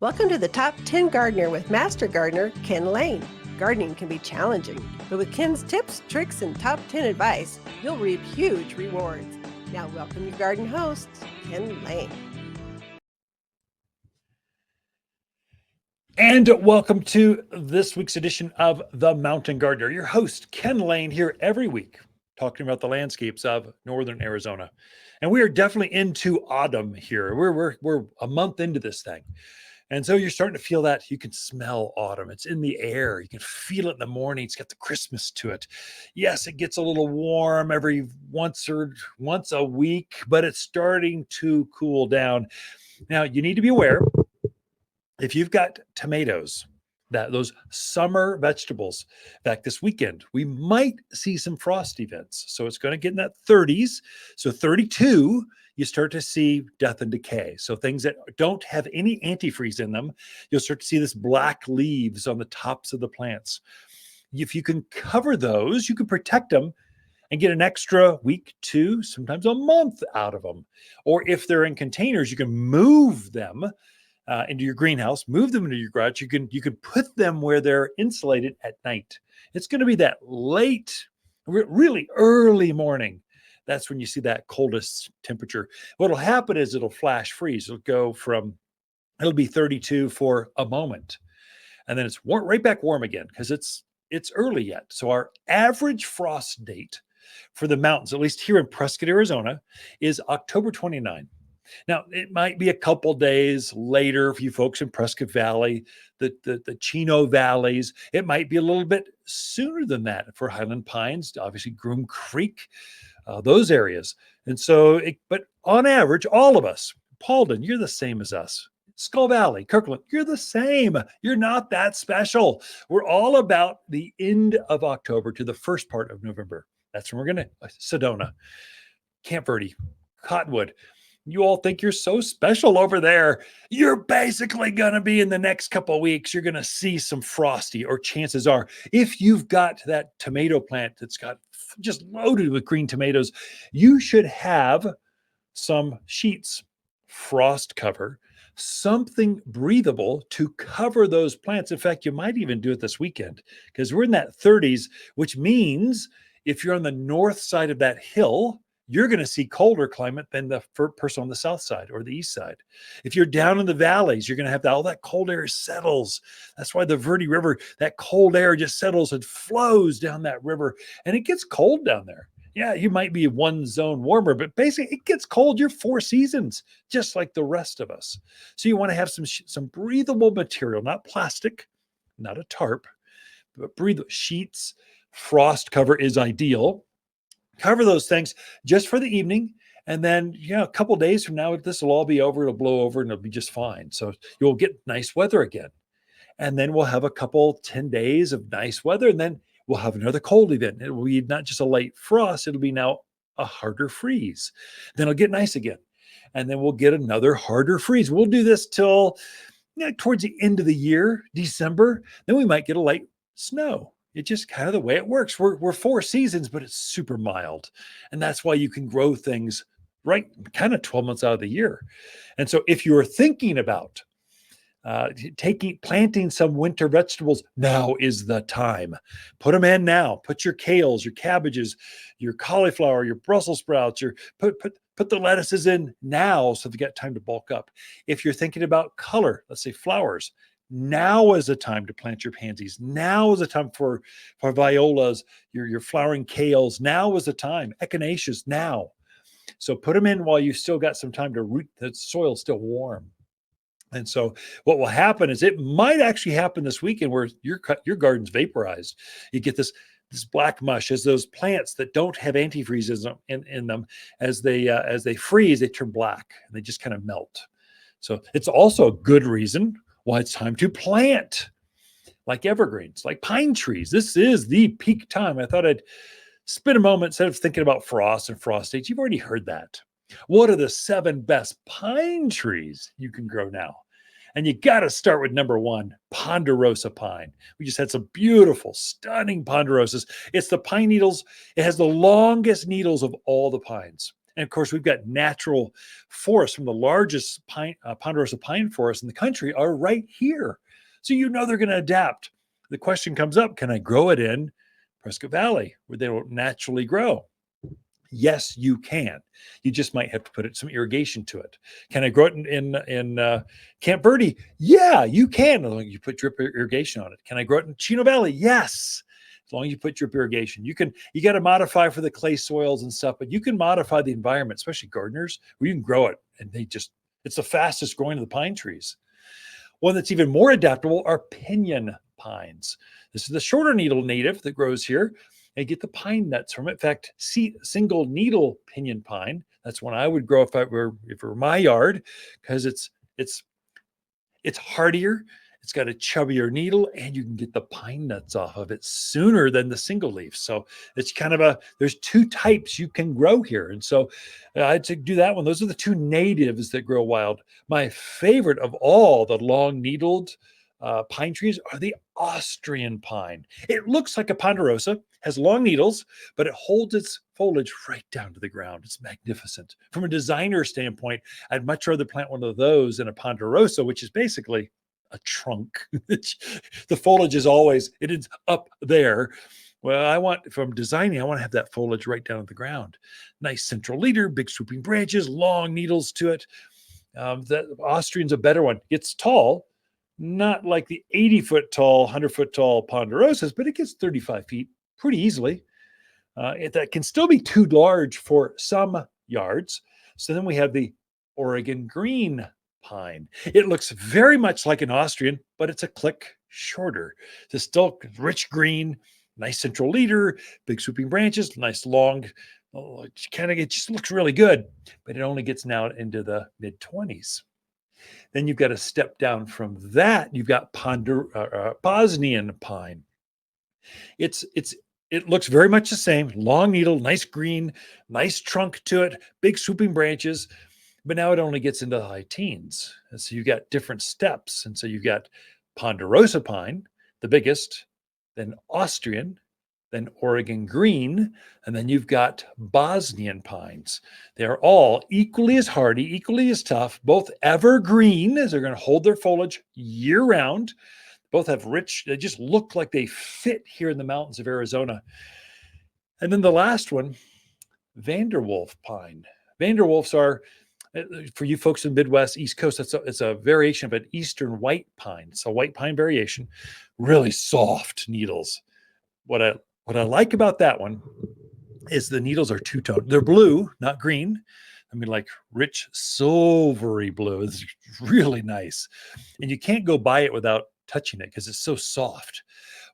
Welcome to the Top 10 Gardener with Master Gardener Ken Lain. Gardening can be challenging, but with Ken's tips, tricks, and top 10 advice, you'll reap huge rewards. Now welcome your garden host, Ken Lain. And welcome to this week's edition of The Mountain Gardener. Your host, Ken Lain, here every week, talking about the landscapes of northern Arizona. And we are definitely into autumn here. We're a month into this thing. And so you're starting to feel that. You can smell autumn. It's in the air. You can feel it in the morning. It's got the Christmas to it. Yes, it gets a little warm every once a week, but it's starting to cool down. Now, you need to be aware, if you've got tomatoes, those summer vegetables, in fact, this weekend, we might see some frost events. So it's going to get in that 30s. So 32, you start to see death and decay. So things that don't have any antifreeze in them, you'll start to see this black leaves on the tops of the plants. If you can cover those, you can protect them and get an extra week, 2, sometimes a month out of them. Or if they're in containers, you can move them into your greenhouse, move them into your garage. You can put them where they're insulated at night. It's going to be that late, really early morning. That's when you see that coldest temperature. What'll happen is it'll flash freeze. It'll be 32 for a moment. And then it's right back warm again because it's early yet. So our average frost date for the mountains, at least here in Prescott, Arizona, is October 29. Now, it might be a couple days later for you folks in Prescott Valley, the Chino Valleys. It might be a little bit sooner than that for Highland Pines, obviously Groom Creek, those areas. And so, but on average, all of us, Paulden, you're the same as us. Skull Valley, Kirkland, you're the same. You're not that special. We're all about the end of October to the first part of November. That's when we're going to Sedona, Camp Verde, Cottonwood. You all think you're so special over there. You're basically going to be in the next couple of weeks. You're going to see some frosty, or chances are, if you've got that tomato plant that's got just loaded with green tomatoes, you should have some sheets, frost cover, something breathable to cover those plants. In fact, you might even do it this weekend because we're in that 30s, which means if you're on the north side of that hill, you're going to see colder climate than the person on the south side or the east side. If you're down in the valleys, you're going to have all that cold air settles. That's why the Verde River, that cold air just settles and flows down that river, and it gets cold down there. Yeah, you might be one zone warmer, but basically it gets cold. You're 4 seasons, just like the rest of us. So you want to have some breathable material, not plastic, not a tarp, but breathable sheets. Frost cover is ideal. Cover those things just for the evening. And then, a couple of days from now, this will all be over. It'll blow over and it'll be just fine. So you'll get nice weather again. And then we'll have a couple, 10 days of nice weather. And then we'll have another cold event. It will be not just a late frost. It'll be now a harder freeze. Then it'll get nice again. And then we'll get another harder freeze. We'll do this till towards the end of the year, December. Then we might get a light snow. It's just kind of the way it works. We're 4 seasons, but it's super mild. And that's why you can grow things right kind of 12 months out of the year. And so if you're thinking about planting some winter vegetables, now is the time. Put them in now. Put your kales, your cabbages, your cauliflower, your Brussels sprouts, put the lettuces in now so they've got time to bulk up. If you're thinking about color, let's say flowers, now is the time to plant your pansies. Now is the time for violas, your flowering kales. Now is the time. Echinaceas, now. So put them in while you've still got some time to root. The soil's still warm. And so what will happen is it might actually happen this weekend where your garden's vaporized. You get this black mush as those plants that don't have antifreeze in them, as they freeze, they turn black and they just kind of melt. So it's also a good reason why it's time to plant like evergreens, like pine trees. This is the peak time. I thought I'd spend a moment instead of thinking about frost and frost dates. You've already heard that. What are the 7 best pine trees you can grow now? And you got to start with number 1, ponderosa pine. We just had some beautiful, stunning ponderosas. It's the pine needles. It has the longest needles of all the pines. And of course, we've got natural forests. From the largest ponderosa pine forests in the country are right here. So they're going to adapt. The question comes up, can I grow it in Prescott Valley where they don't naturally grow? Yes, you can. You just might have to put some irrigation to it. Can I grow it in Camp Verde? Yeah, you can, as long as you put drip irrigation on it. Can I grow it in Chino Valley? Yes, as long as you put drip irrigation. You got to modify for the clay soils and stuff, but you can modify the environment, especially gardeners, where you can grow it, and it's the fastest growing of the pine trees. One that's even more adaptable are pinyon pines. This is the shorter needle native that grows here. And get the pine nuts from it. In fact, single needle pinyon pine. That's one I would grow if it were my yard, because it's hardier. It's got a chubbier needle, and you can get the pine nuts off of it sooner than the single leaf. So it's there's two types you can grow here. And so I'd do that one. Those are the two natives that grow wild. My favorite of all the long needled pine trees are the Austrian pine. It looks like a ponderosa, has long needles, but it holds its foliage right down to the ground. It's magnificent. From a designer standpoint, I'd much rather plant one of those than a ponderosa, which is basically a trunk. The foliage is it is up there. Well, from designing, I want to have that foliage right down to the ground. Nice central leader, big swooping branches, long needles to it. The Austrian's a better one. It's tall, not like the 80-foot tall, 100-foot tall ponderosas, but it gets 35 feet pretty easily. That can still be too large for some yards. So then we have the Oregon green pine. It looks very much like an Austrian, but it's a click shorter. It's still rich green, nice central leader, big swooping branches, nice long, it just looks really good, but it only gets now into the mid-20s. Then you've got to step down from that. You've got Bosnian pine. It looks very much the same. Long needle, nice green, nice trunk to it, big swooping branches, but now it only gets into the high teens. And so you've got different steps. And so you've got ponderosa pine, the biggest, then Austrian, then Oregon green, and then you've got Bosnian pines. They're all equally as hardy, equally as tough, both evergreen, as they're going to hold their foliage year round. Both have they just look like they fit here in the mountains of Arizona. And then the last one, Vanderwolf pine. Vanderwolfs are, for you folks in the Midwest, East Coast, it's a variation of an eastern white pine. It's a white pine variation, really soft needles. What I like about that one is the needles are two-toned. They're blue, not green. I mean, like rich silvery blue. It's really nice. And you can't go by it without touching it because it's so soft.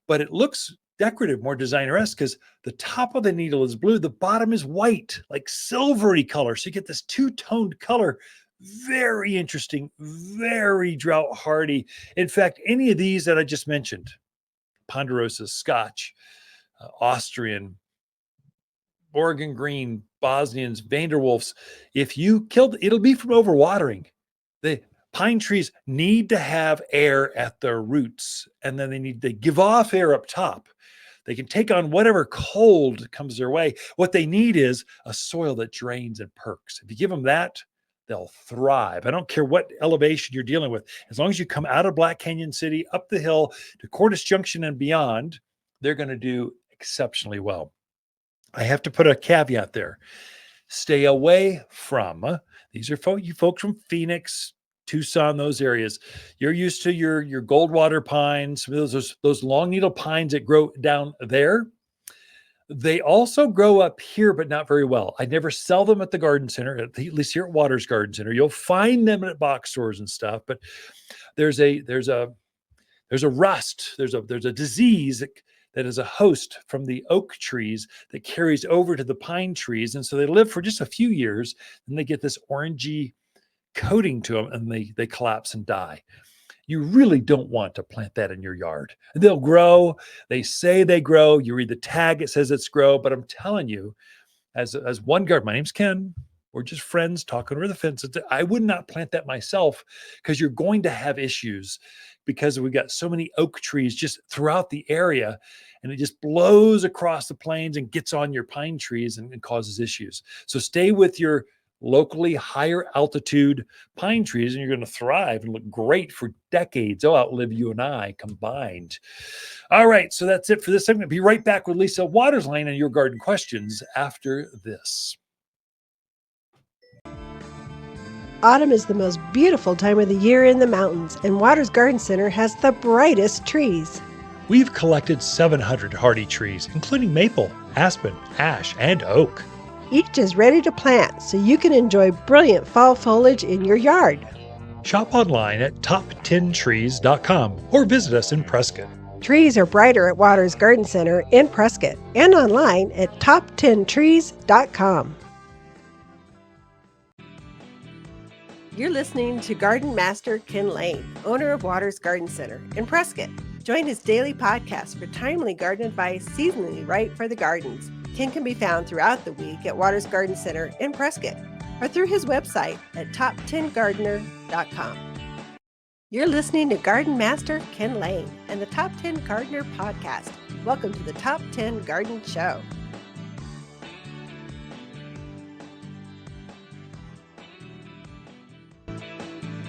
But it looks decorative, more designer-esque, because the top of the needle is blue. The bottom is white, like silvery color. So you get this two-toned color. Very interesting, very drought hardy. In fact, any of these that I just mentioned, ponderosa, Scotch, Austrian, Oregon green, Bosnians, Vanderwolfs, if you killed, it'll be from overwatering. The pine trees need to have air at their roots, and then they give off air up top. They can take on whatever cold comes their way. What they need is a soil that drains and perks. If you give them that, they'll thrive. I don't care what elevation you're dealing with. As long as you come out of Black Canyon City, up the hill to Cordes Junction and beyond, they're going to do exceptionally well. I have to put a caveat there. Stay away from, these are you folks from Phoenix, Tucson, those areas. You're used to your Goldwater pines, those long needle pines that grow down there. They also grow up here, but not very well. I never sell them at the garden center, at least here at Waters Garden Center. You'll find them at box stores and stuff, but there's a rust, there's a disease that is a host from the oak trees that carries over to the pine trees. And so they live for just a few years, and they get this orangey coating to them, and they collapse and die. You really don't want to plant that in your yard. They'll grow. They say they grow. You read the tag, it says it's grow. But I'm telling you, as one gardener, my name's Ken. or just friends talking over the fence. I would not plant that myself because you're going to have issues because we've got so many oak trees just throughout the area, and it just blows across the plains and gets on your pine trees and causes issues. So stay with your locally higher altitude pine trees and you're going to thrive and look great for decades. They'll outlive you and I combined. All right, so that's it for this segment. Be right back with Lisa Lain and your garden questions after this. Autumn is the most beautiful time of the year in the mountains, and Waters Garden Center has the brightest trees. We've collected 700 hardy trees, including maple, aspen, ash, and oak. Each is ready to plant, so you can enjoy brilliant fall foliage in your yard. Shop online at top10trees.com or visit us in Prescott. Trees are brighter at Waters Garden Center in Prescott and online at top10trees.com. You're listening to Garden Master Ken Lain, owner of Waters Garden Center in Prescott. Join his daily podcast for timely garden advice seasonally right for the gardens. Ken can be found throughout the week at Waters Garden Center in Prescott or through his website at top10gardener.com. You're listening to Garden Master Ken Lain and the Top 10 Gardener podcast. Welcome to the Top 10 Garden Show.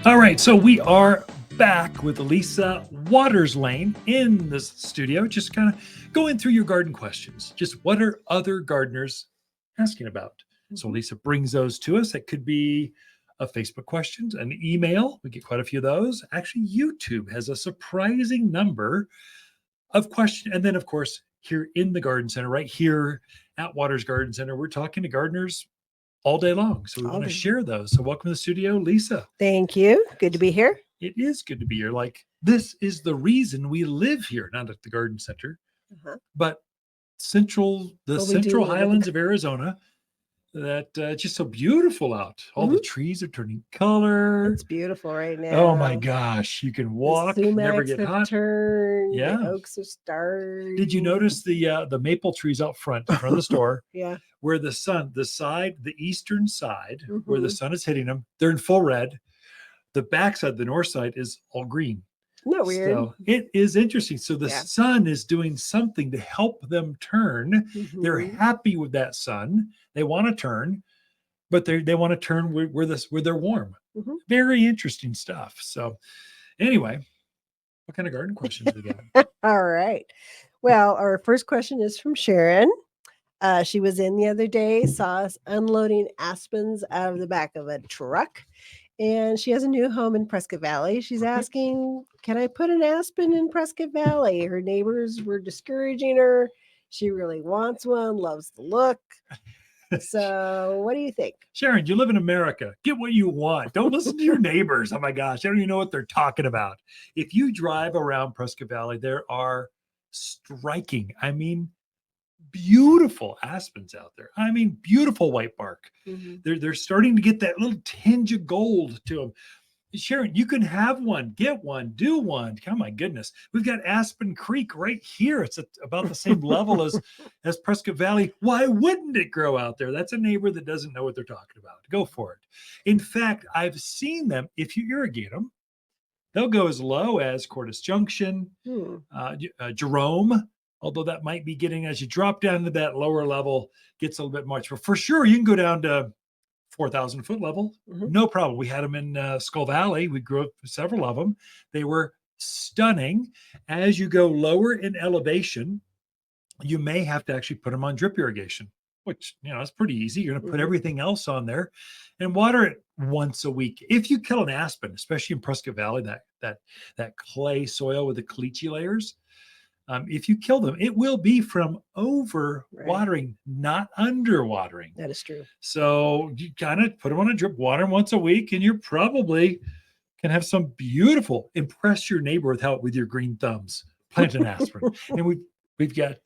All right, so we are back with Lisa Lain in the studio, just kind of going through your garden questions. Just what are other gardeners asking about? So Lisa brings those to us. It could be a Facebook question, an email. We get quite a few of those. Actually, YouTube has a surprising number of questions. And then, of course, here in the garden center, right here at Waters Garden Center, we're talking to gardeners all day long. So we want to share those. So welcome to the studio, Lisa. Thank you. Good to be here. It is good to be here. Like, this is the reason we live here, not at the garden center, but Central Highlands of Arizona. That it's just so beautiful out. All the trees are turning color. It's beautiful right now. Oh my gosh. You can walk, never get hot. Turned, yeah. The oaks are starting. Did you notice the maple trees out front in front of the store? Yeah. Where the eastern side, where the sun is hitting them, they're in full red. The backside, the north side, is all green. Isn't that weird? So it is interesting. So the sun is doing something to help them turn. They're happy with that sun. They want to turn, but they want to turn where they're warm. Very interesting stuff. So anyway, what kind of garden questions we got? All right. Well, our first question is from Sharon. She was in the other day, saw us unloading aspens out of the back of a truck. And she has a new home in Prescott Valley. She's asking, can I put an aspen in Prescott Valley? Her neighbors were discouraging her. She really wants one, loves the look. So what do you think? Sharon, you live in America. Get what you want. Don't listen to your neighbors. Oh my gosh, I don't even know what they're talking about. If you drive around Prescott Valley, there are striking, beautiful aspens out there. Beautiful white bark. They're starting to get that little tinge of gold to them. Sharon, you can have one, get one, do one. Oh my goodness. We've got Aspen Creek right here. It's at about the same level as Prescott Valley. Why wouldn't it grow out there? That's a neighbor that doesn't know what they're talking about. Go for it. In fact, I've seen them, if you irrigate them, they'll go as low as Cordis Junction, Jerome, although that might be getting, as you drop down to that lower level, gets a little bit much. But for sure, you can go down to 4,000 foot level. No problem. We had them in Skull Valley. We grew up several of them. They were stunning. As you go lower in elevation, you may have to actually put them on drip irrigation, which, it's pretty easy. You're going to put everything else on there and water it once a week. If you kill an aspen, especially in Prescott Valley, that clay soil with the caliche layers, if you kill them, it will be from over watering, not under watering. That is true. So you kind of put them on a drip, water them once a week, and you're probably can have some beautiful, impress your neighbor with your green thumbs, plant an aspen. And we've got,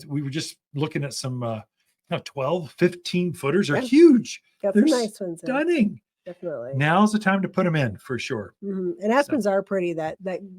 we were just looking at some 12, 15 footers are huge. Got They're some nice ones. Stunning. Definitely. Now's the time to put them in for sure. And aspens are pretty, that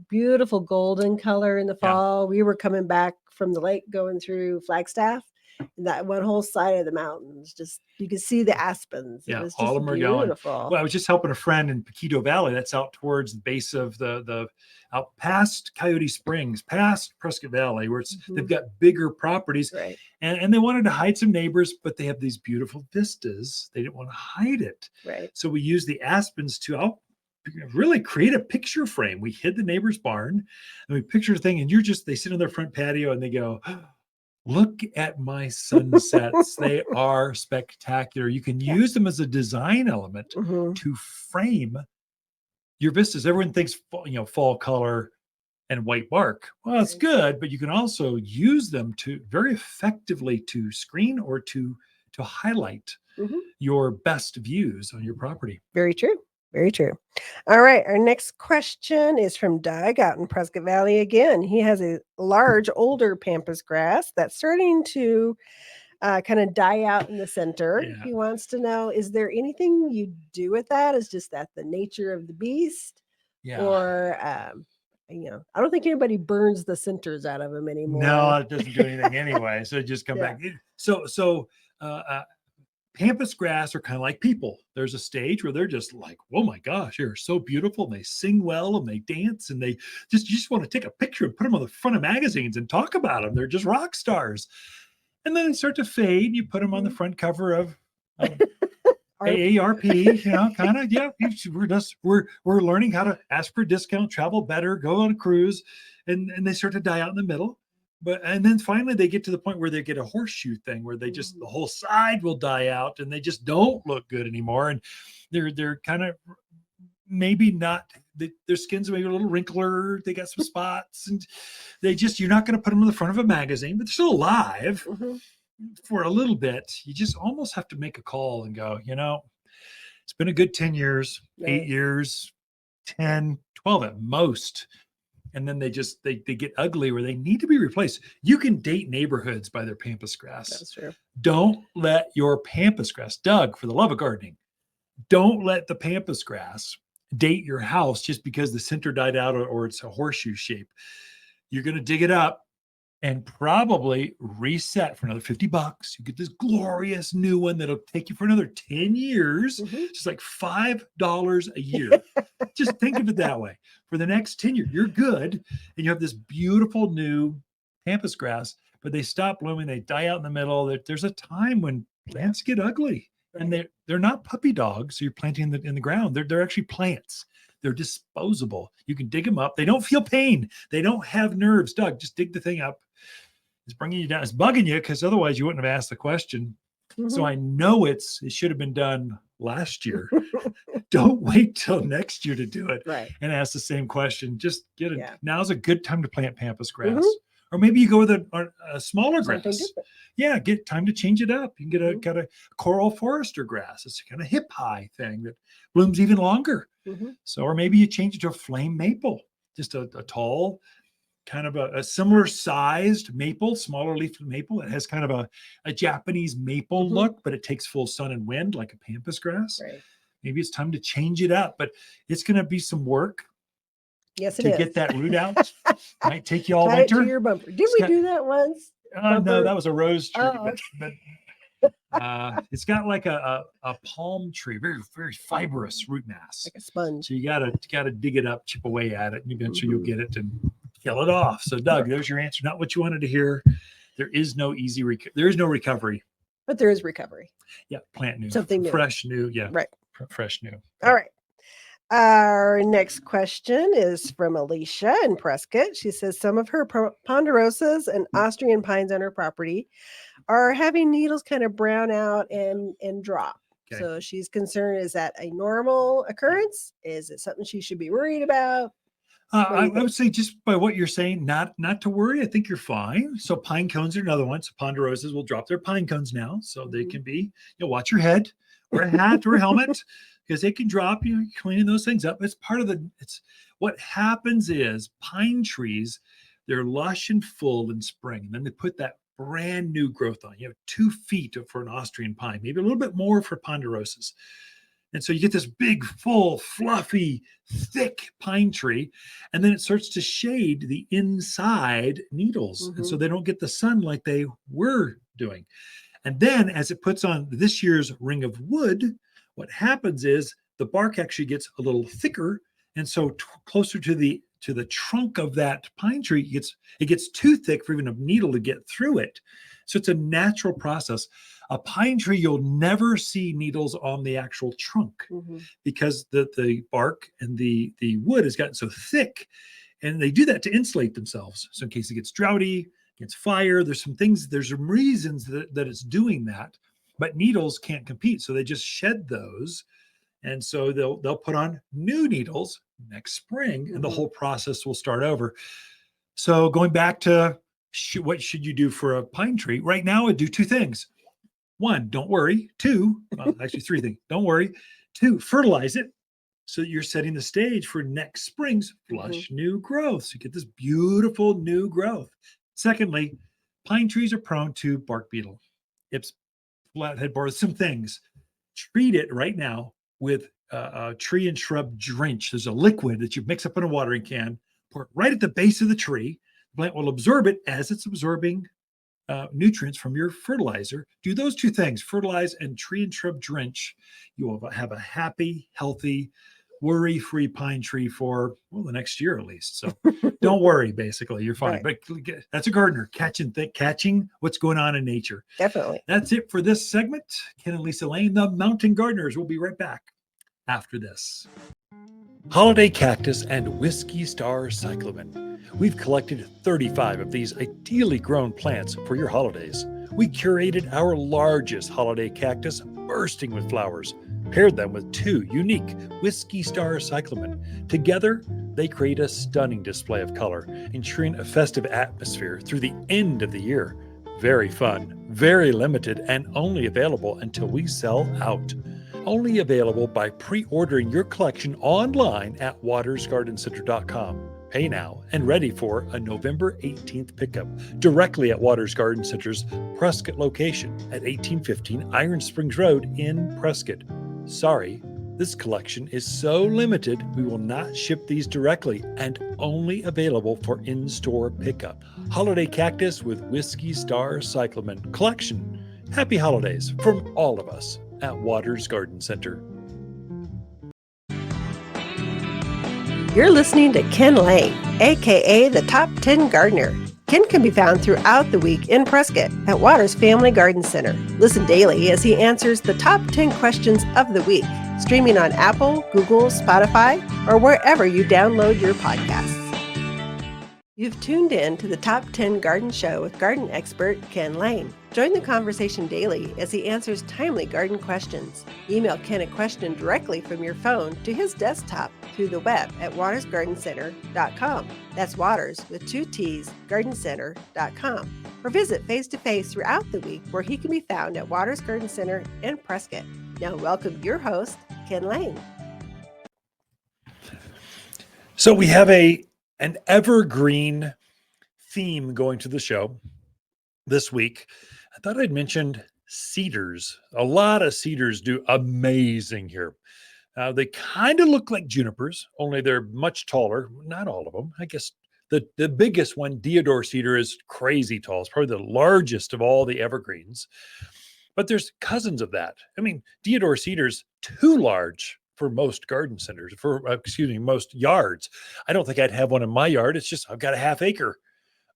beautiful golden color in the fall. We were coming back from the lake going through Flagstaff, And that one whole side of the mountains, just you can see the aspens. Yeah, It was all just of them are going. beautiful. Well, I was just helping a friend in Paquito Valley. That's out towards the base of the out past Coyote Springs, past Prescott Valley, where they've got bigger properties. Right. And they wanted to hide some neighbors, but they have these beautiful vistas. They didn't want to hide it. Right. So we used the aspens to really create a picture frame. We hid the neighbor's barn and we pictured a thing, and they sit on their front patio and they go, look at my sunsets. They are spectacular. You can use them as a design element to frame your vistas. Everyone thinks, fall color and white bark. Well, it's good, but you can also use them to very effectively to screen or to highlight your best views on your property. Very true. Very true. All right. Our next question is from Doug out in Prescott Valley again. He has a large, older pampas grass that's starting to kind of die out in the center. Yeah. He wants to know, is there anything you do with that? Is just that the nature of the beast? Yeah. Or, I don't think anybody burns the centers out of them anymore. No, it doesn't do anything anyway. So just come back. So pampas grass are kind of like people. There's a stage where they're just like, oh my gosh, they're so beautiful. And they sing well and they dance and you just want to take a picture and put them on the front of magazines and talk about them. They're just rock stars. And then they start to fade. You put them on the front cover of AARP, kind of, yeah. We're learning how to ask for a discount, travel better, go on a cruise, and they start to die out in the middle. And then finally they get to the point where they get a horseshoe thing where they just the whole side will die out and they just don't look good anymore. And they're kind of maybe not, their skin's maybe a little wrinkler, they got some spots, and you're not going to put them in the front of a magazine, but they're still alive for a little bit. You just almost have to make a call and go, it's been a good 10 years, 8 years, 10, 12 at most. And then they get ugly where they need to be replaced. You can date neighborhoods by their pampas grass. That's true. Don't let your pampas grass, Doug, for the love of gardening, don't let the pampas grass date your house just because the center died out or it's a horseshoe shape. You're going to dig it up and probably reset for another $50. You get this glorious new one that'll take you for another 10 years. Just like $5 a year. Just think of it that way. For the next 10 years, you're good. And you have this beautiful new pampas grass, but they stop blooming. They die out in the middle. There's a time when plants get ugly. And they're not puppy dogs. So you're planting in the ground. They're actually plants. They're disposable. You can dig them up. They don't feel pain. They don't have nerves. Doug, just dig the thing up. It's bringing you down. It's bugging you because otherwise you wouldn't have asked the question. So I know it should have been done last year. Don't wait till next year to do it and ask the same question. Just get it. Now's a good time to plant pampas grass. Or maybe you go with a smaller grass. Yeah, get time to change it up. You can get a coral forester grass. It's kind of hip high thing that blooms even longer. So, or maybe you change it to a flame maple, just a tall, kind of a similar sized maple, smaller leaf maple. It has kind of a Japanese maple look, but it takes full sun and wind like a pampas grass. Maybe it's time to change it up, but it's going to be some work. Yes, it to is. get that root out. Might take you all Tie winter. It to your bumper. Did we do that once? No, that was a rose tree. Oh, okay. but it's got like a palm tree, very, very fibrous root mass. Like a sponge. So you gotta dig it up, chip away at it, and eventually you'll get it and kill it off. So Doug, there's your answer. Not what you wanted to hear. There is no there is no recovery. But there is recovery. Yeah, plant new. Something new. Fresh new. Yeah. Right. Fresh new. All right. Our next question is from Alicia in Prescott. She says some of her ponderosas and Austrian pines on her property are having needles kind of brown out and drop. Okay. So she's concerned, is that a normal occurrence? Is it something she should be worried about? I would say just by what you're saying, not to worry. I think you're fine. So pine cones are another one. So ponderosas will drop their pine cones now. So they can be, watch your head, wear a hat or a helmet. Because they can drop, cleaning those things up. It's part of it's what happens is pine trees, they're lush and full in spring. And then they put that brand new growth on. You have 2 feet for an Austrian pine, maybe a little bit more for ponderosas. And so you get this big, full, fluffy, thick pine tree. And then it starts to shade the inside needles. And so they don't get the sun like they were doing. And then as it puts on this year's ring of wood, what happens is the bark actually gets a little thicker. And so closer to the trunk of that pine tree, it gets too thick for even a needle to get through it. So it's a natural process. A pine tree, you'll never see needles on the actual trunk because the bark and the wood has gotten so thick. And they do that to insulate themselves. So in case it gets droughty, gets fire, there's some reasons that it's doing that, but needles can't compete. So they just shed those. And so they'll put on new needles next spring and the whole process will start over. So going back to what should you do for a pine tree? Right now, I'd do two things. One, don't worry. Two, actually three things. Don't worry. Two, fertilize it. So you're setting the stage for next spring's flush new growth. So you get this beautiful new growth. Secondly, pine trees are prone to bark beetle, ips, flathead borers, some things. Treat it right now with a tree and shrub drench. There's a liquid that you mix up in a watering can, pour it right at the base of the tree. The plant will absorb it as it's absorbing nutrients from your fertilizer. Do those two things, fertilize and tree and shrub drench. You will have a happy, healthy, worry-free pine tree for the next year at least. So don't worry, basically, you're fine. Right. But that's a gardener catching what's going on in nature. Definitely. That's it for this segment. Ken and Lisa Lain, the Mountain Gardeners. We'll be right back after this. Holiday cactus and whiskey star cyclamen. We've collected 35 of these ideally grown plants for your holidays. We curated our largest holiday cactus bursting with flowers, paired them with two unique whiskey star cyclamen. Together, they create a stunning display of color, ensuring a festive atmosphere through the end of the year. Very fun, very limited, and only available until we sell out. Only available by pre-ordering your collection online at watersgardencenter.com. Pay now and ready for a November 18th pickup directly at Waters Garden Center's Prescott location at 1815 Iron Springs Road in Prescott. Sorry, this collection is so limited we will not ship these directly and only available for in-store pickup. Holiday cactus with whiskey star cyclamen collection. Happy holidays from all of us at Waters Garden Center. You're listening to Ken Lain, aka the Top 10 Gardener. Ken can be found throughout the week in Prescott at Waters Family Garden Center. Listen daily as he answers the top 10 questions of the week, streaming on Apple, Google, Spotify, or wherever you download your podcasts. You've tuned in to the Top 10 Garden Show with garden expert Ken Lain. Join the conversation daily as he answers timely garden questions. Email Ken a question directly from your phone to his desktop through the web at watersgardencenter.com. That's Waters with 2 T's, gardencenter.com. Or visit face-to-face throughout the week where he can be found at Waters Garden Center in Prescott. Now welcome your host, Ken Lain. So we have an evergreen theme going to the show this week. I thought I'd mentioned cedars. A lot of cedars do amazing here. They kind of look like junipers, only they're much taller. Not all of them. I guess the biggest one, deodar cedar, is crazy tall. It's probably the largest of all the evergreens. But there's cousins of that. I mean, deodar cedar's too large for most garden centers, most yards. I don't think I'd have one in my yard. It's just, I've got a half acre.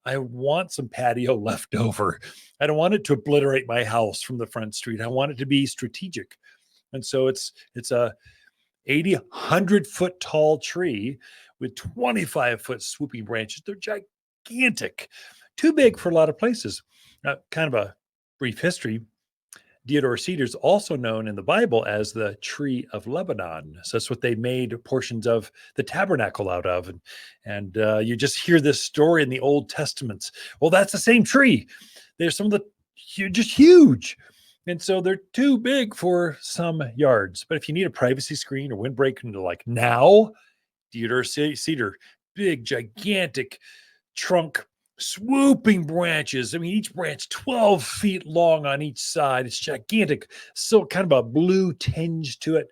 I want some patio left over. I don't want it to obliterate my house from the front street. I want it to be strategic. And so it's a 80, 100-foot tall tree with 25-foot swooping branches. They're gigantic, too big for a lot of places. Kind of a brief history. Deodar cedar is also known in the Bible as the tree of Lebanon. So that's what they made portions of the tabernacle out of. And you just hear this story in the Old Testaments. Well, that's the same tree. There's some of the just huge. And so they're too big for some yards. But if you need a privacy screen or windbreak like now, deodar cedar, big, gigantic trunk, swooping branches. I mean, each branch 12 feet long on each side. It's gigantic. So kind of a blue tinge to it.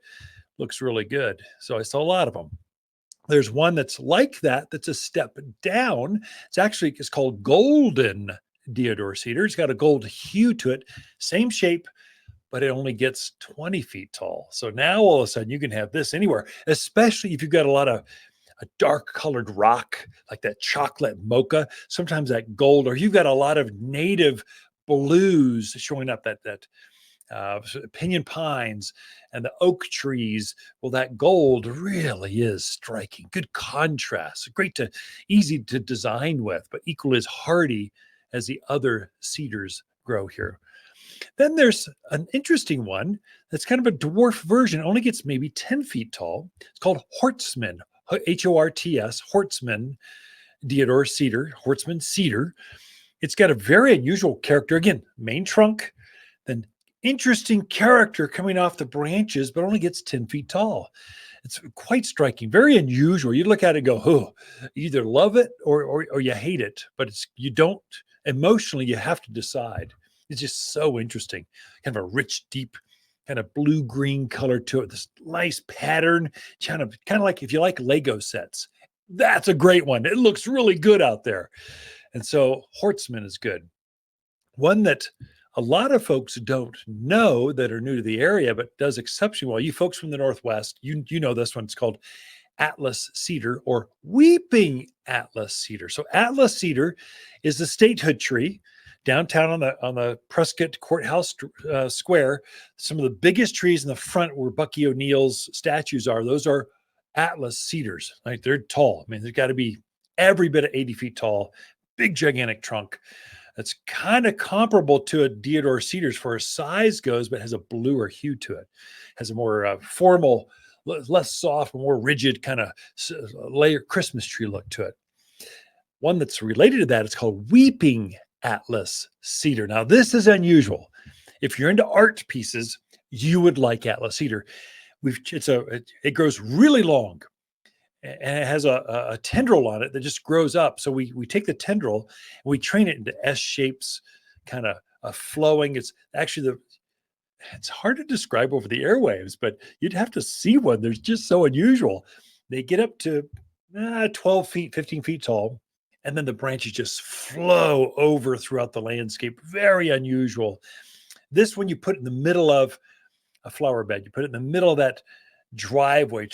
Looks really good. So I saw a lot of them. There's one that's like that, that's a step down. It's called golden deodar cedar. It's got a gold hue to it, same shape, but it only gets 20 feet tall. So now all of a sudden you can have this anywhere, especially if you've got a lot of a dark colored rock like that chocolate mocha, sometimes that gold, or you've got a lot of native blues showing up, that pinyon pines and the oak trees. Well, that gold really is striking. Good contrast, easy to design with, but equally as hardy as the other cedars grow here. Then there's an interesting one that's kind of a dwarf version. It only gets maybe 10 feet tall. It's called Hortsman, Horts, Hortsman deodar cedar, Hortsman cedar. It's got a very unusual character. Again, main trunk, then interesting character coming off the branches, but only gets 10 feet tall. It's quite striking, very unusual. You look at it and go, oh, you either love it or you hate it, but you don't, emotionally, you have to decide. It's just so interesting. Kind of a rich, deep, kind of blue-green color to it. This nice pattern, kind of like if you like Lego sets. That's a great one. It looks really good out there. And so Hortsman is good. One that a lot of folks don't know that are new to the area, but does exceptionally well. You folks from the Northwest, you know this one. It's called Atlas cedar or weeping Atlas cedar. So Atlas cedar is the statehood tree downtown on the Prescott Courthouse Square. Some of the biggest trees in the front where Bucky O'Neill's statues are, those are Atlas cedars. Like, they're tall. I mean, they've got to be every bit of 80 feet tall, big, gigantic trunk. It's kind of comparable to a deodar cedar as far as size goes, but has a bluer hue to it. Has a more formal, less soft, more rigid kind of layer Christmas tree look to it. One that's related to that is called weeping Atlas cedar. Now, this is unusual. If you're into art pieces, you would like Atlas cedar. It grows really long, and it has a tendril on it that just grows up. So we take the tendril and we train it into S shapes, kind of flowing. It's actually it's hard to describe over the airwaves, but you'd have to see one. They're just so unusual. They get up to 12 feet, 15 feet tall. And then the branches just flow over throughout the landscape. Very unusual. This one you put in the middle of a flower bed. You put it in the middle of that driveway,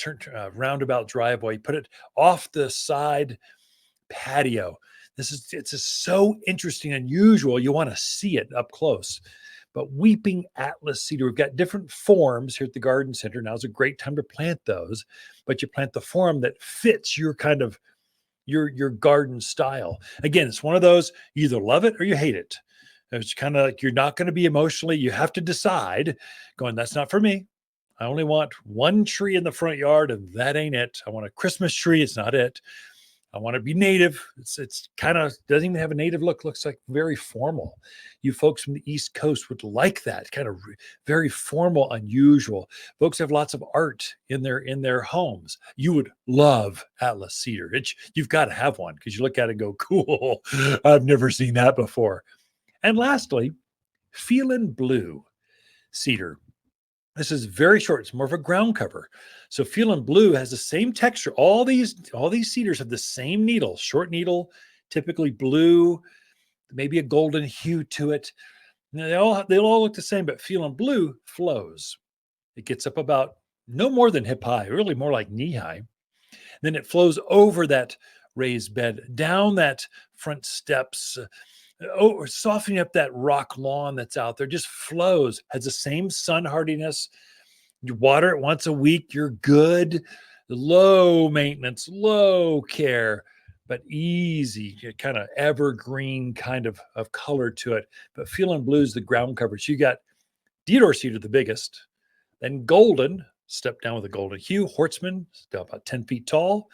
roundabout driveway. You put it off the side patio. It's just so interesting, unusual. You want to see it up close. But weeping Atlas cedar, we've got different forms here at the garden center. Now's a great time to plant those, but you plant the form that fits your kind of your garden style. Again, it's one of those, you either love it or you hate it. It's kind of like you're not going to be emotionally, you have to decide, going, that's not for me. I only want one tree in the front yard, and that ain't it. I want a Christmas tree. It's not it. I want to be native. It's kind of doesn't even have a native look. Looks like very formal. You folks from the East Coast would like that kind of very formal, unusual. Folks have lots of art in their homes. You would love Atlas cedar. You've got to have one because you look at it and go, cool. I've never seen that before. And lastly, Feelin' Blue cedar. This is very short. It's more of a ground cover. So Feelin' Blue has the same texture. All these cedars have the same needle, short needle, typically blue, maybe a golden hue to it. Now, they all look the same, but Feelin' Blue flows. It gets up about no more than hip high, really more like knee high. Then it flows over that raised bed, down that front steps, softening up that rock lawn that's out there, just flows, has the same sun hardiness. You water it once a week, you're good. Low maintenance, low care, but easy, kind of evergreen kind of color to it. But Feelin' Blue is the ground cover. So you got deodar cedar, the biggest, then golden, step down with a golden hue. Hortsman, about 10 feet tall.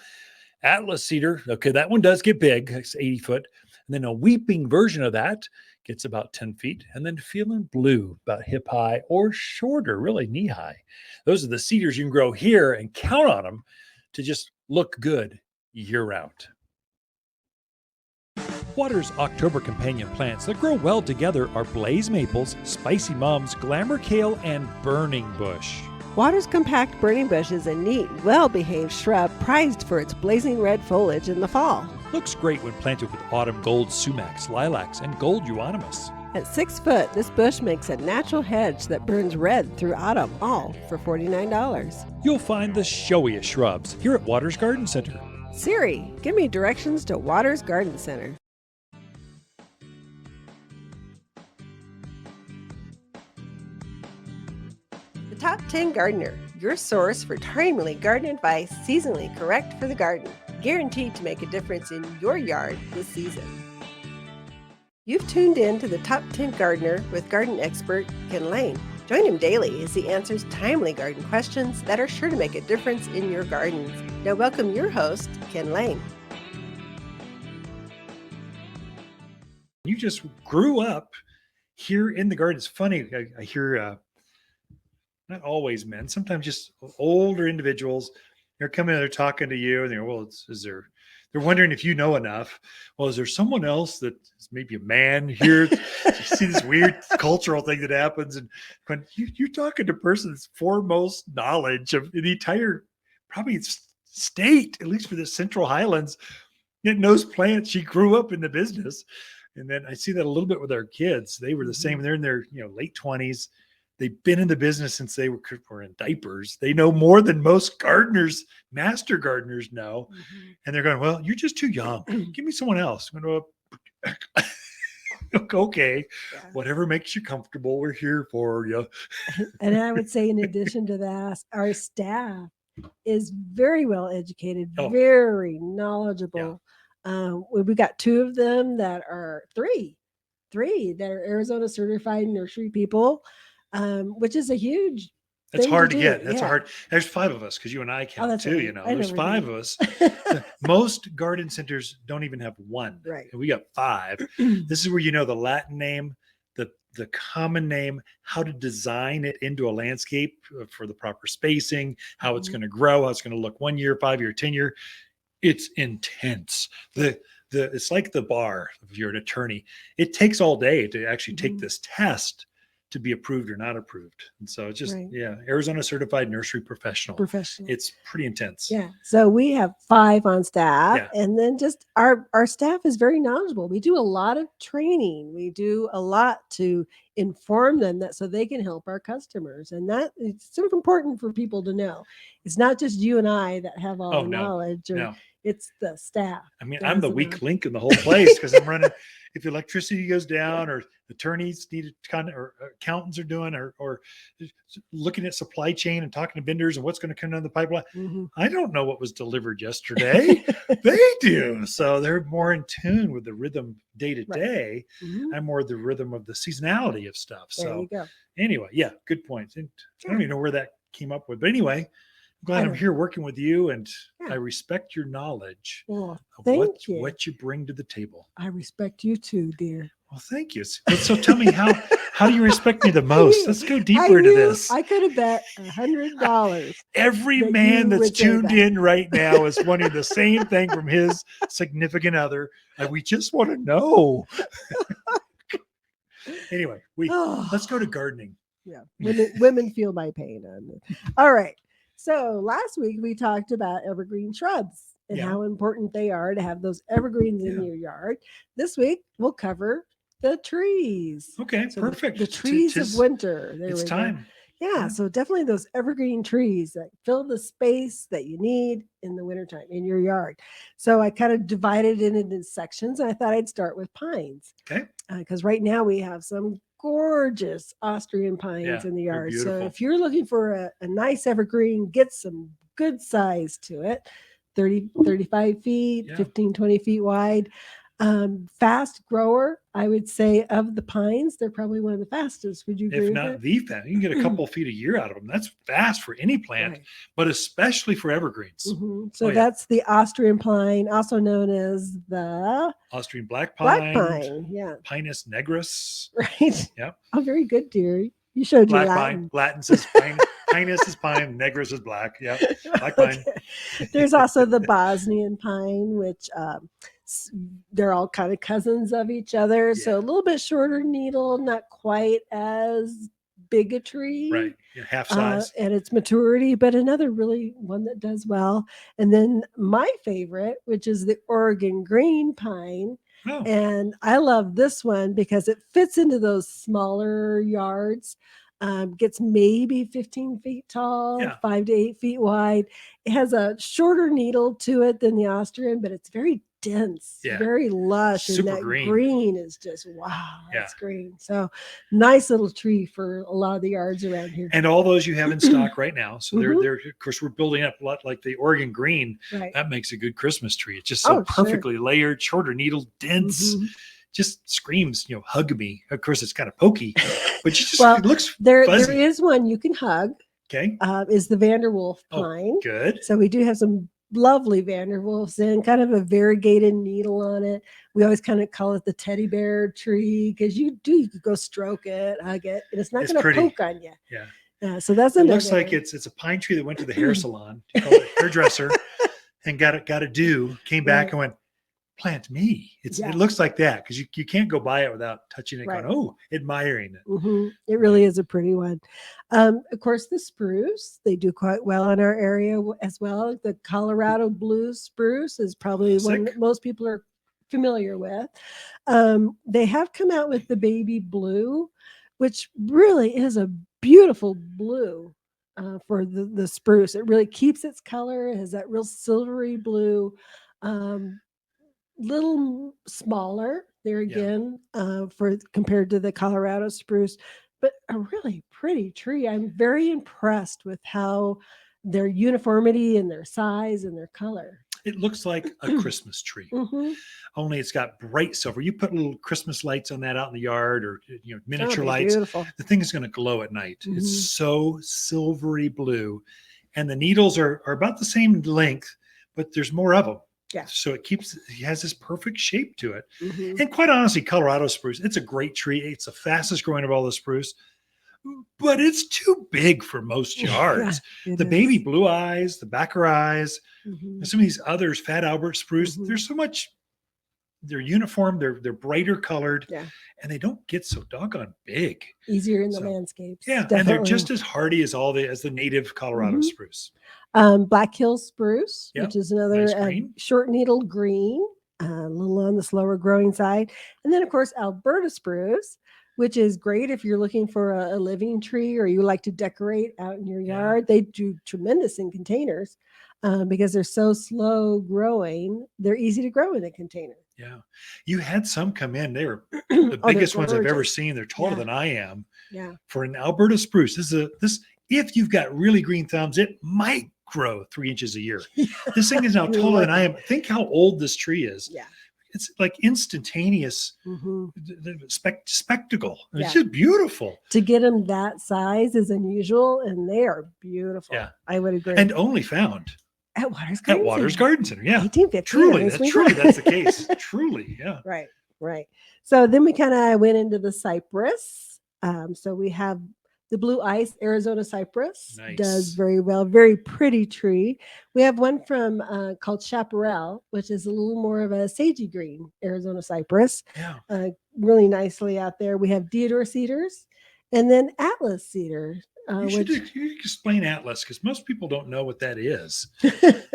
Atlas cedar, okay, that one does get big, it's 80 foot. And then a weeping version of that gets about 10 feet. And then Feelin' Blue, about hip high or shorter, really knee high. Those are the cedars you can grow here and count on them to just look good year round. Water's October companion plants that grow well together are blaze maples, spicy mums, glamour kale, and burning bush. Water's compact burning bush is a neat, well-behaved shrub prized for its blazing red foliage in the fall. Looks great when planted with autumn gold sumacs, lilacs, and gold euonymus. At 6 foot, this bush makes a natural hedge that burns red through autumn, all for $49. You'll find the showiest shrubs here at Waters Garden Center. Siri, give me directions to Waters Garden Center. The Top 10 Gardener, your source for timely garden advice, seasonally correct for the garden, guaranteed to make a difference in your yard this season. You've tuned in to the Top 10 Gardener with garden expert Ken Lain. Join him daily as he answers timely garden questions that are sure to make a difference in your gardens. Now welcome your host, Ken Lain. You just grew up here in the garden. It's funny, I hear not always men, sometimes just older individuals. They're coming in, they're talking to you, and they're, well, they're wondering if you know enough. Well, is there someone else that is maybe a man here? You see this weird cultural thing that happens, and when you're talking to a person that's foremost knowledge of the entire, probably state, at least for the Central Highlands, that knows plants. She grew up in the business. And then I see that a little bit with our kids. They were the same. They're in their late 20s. They've been in the business since they were in diapers. They know more than most gardeners, master gardeners know. And they're going, well, you're just too young. Give me someone else. I'm going, okay, whatever makes you comfortable, we're here for you. And I would say, in addition to that, our staff is very well educated, very knowledgeable. We got two of them that are three that are Arizona certified nursery people, which is a huge. That's hard to get. That's hard. There's 5 of us because you and I count too. Right. There's 5 of us. Most garden centers don't even have 1. Right. And we got 5. This is where the Latin name, the common name, how to design it into a landscape for the proper spacing, how it's going to grow, how it's going to look 1 year, 5 year, 10 year. It's intense. It's like the bar if you're an attorney. It takes all day to actually take this test to be approved or not approved. And so it's just, Arizona certified nursery professional. It's pretty intense. Yeah. So we have 5 on staff, and then just our staff is very knowledgeable. We do a lot of training. We do a lot to inform them so they can help our customers. And that it's super important for people to know. It's not just you and I that have all the knowledge. It's the staff. I mean, I'm the weak link in the whole place because I'm running. If electricity goes down, or attorneys need to or accountants are doing, or looking at supply chain and talking to vendors and what's going to come down the pipeline. I don't know what was delivered yesterday. They do. So they're more in tune with the rhythm day to day. I'm more the rhythm of the seasonality of stuff. So anyway, good point. And I don't even know where that came up with, but anyway, I'm glad I'm here working with you, and I respect your knowledge of what you bring to the table. I respect you too, dear. Well, thank you. So tell me, how do you respect me the most? Let's go deeper into this. I could have bet $100. Every man that's tuned in right now is wanting the same thing from his significant other, and we just want to know. Anyway, let's go to gardening. Yeah, women feel my pain on it. All right. So last week we talked about evergreen shrubs and how important they are to have those evergreens in your yard. This week we'll cover the trees. Okay, so perfect. The trees of winter. It's time. Yeah, so definitely those evergreen trees that fill the space that you need in the wintertime in your yard. So I kind of divided it into sections, and I thought I'd start with pines. Okay. Because right now we have some gorgeous Austrian pines in the yard. So if you're looking for a nice evergreen, get some good size to it, 35 feet, 15, 20 feet wide. Fast grower, I would say, of the pines, they're probably one of the fastest. Would you agree? If not the fast, you can get a couple feet a year out of them. That's fast for any plant, but especially for evergreens. So that's the Austrian pine, also known as the Austrian black pine. Pinus nigrus. Right. Yep. Oh, very good, dear. You showed black your Latin. Latin. Latin says pine. Pinus is pine. Nigrus is black. Yep. Black pine. There's also the Bosnian pine, which they're all kind of cousins of each other. So a little bit shorter needle, not quite as big a tree. Right. Yeah, half size. At its maturity, but another really one that does well. And then my favorite, which is the Oregon green pine. Oh, And I love this one because it fits into those smaller yards. Gets maybe 15 feet tall, yeah. 5 to 8 feet wide. It has a shorter needle to it than the Austrian, but it's very dense, Yeah. very lush. Super and that green. green is just, wow, Yeah. that's green. So nice little tree for a lot of the yards around here. And all those you have in stock right now. So Mhm. they're of course, we're building up a lot like the Oregon green. Right. That makes a good Christmas tree. It's just so Oh, sure. perfectly layered, shorter needle, dense. Mhm. Just screams, hug me. Of course, it's kind of pokey, but Well, it looks there fuzzy. is one you can hug. Okay. Is the Vanderwolf Oh, pine. good. So we do have some lovely Vanderwolfs in, kind of a variegated needle on it. We always kind of call it the teddy bear tree because you could go stroke it, hug it, and it's not It's going to pretty. poke on you. Yeah. So that's It another. looks like it's a pine tree that went to the hair salon, called it hairdresser, and got a do, came back Right. and went, plant me. Yeah. It looks like that because you can't go by it without touching it, Right. going, oh, admiring it. Mm-hmm. It really is a pretty one. Of course, the spruce, they do quite well in our area as well. The Colorado blue spruce is probably one that most people are familiar with. They have come out with the baby blue, which really is a beautiful blue for the spruce. It really keeps its color. It has that real silvery blue. Little smaller there again for compared to the Colorado spruce, but a really pretty tree. I'm very impressed with how their uniformity and their size and their color. It looks like a Christmas tree, only it's got bright silver. You put little Christmas lights on that out in the yard, or miniature lights. Beautiful. The thing is going to glow at night. It's so silvery blue, and the needles are about the same length, but there's more of them. Yeah. So it has this perfect shape to it. And quite honestly, Colorado spruce, it's a great tree. It's the fastest growing of all the spruce, but it's too big for most yards. The baby blue eyes, the backer eyes, some of these others, Fat Albert spruce, there's so much, they're uniform, they're brighter colored, and they don't get so doggone big. Easier in the landscapes. Yeah, definitely. And they're just as hardy as the native Colorado spruce. Black Hill spruce, which is another nice short needled green, a little on the slower growing side. And then, of course, Alberta spruce, which is great if you're looking for a living tree or you like to decorate out in your yard. They do tremendous in containers because they're so slow growing. They're easy to grow in a container. Yeah. You had some come in. They were the biggest ones I've ever seen. They're taller than I am. Yeah. For an Alberta spruce, if you've got really green thumbs, it might grow 3 inches a year. This thing is now taller than I am. Think how old this tree is. Yeah. It's like instantaneous spectacle. It's just beautiful. To get them that size is unusual, and they are beautiful. Yeah. I would agree. And only found at Waters Garden Center. Yeah. 1850. Truly, that's the case. Truly, yeah. Right. So then we kind of went into the cypress. So we have the blue ice Arizona cypress. Does very well. Very pretty tree. We have one from called Chaparral, which is a little more of a sagey green Arizona cypress. Yeah. Really nicely out there. We have Deodar cedars, and then Atlas cedar. You should explain Atlas because most people don't know what that is.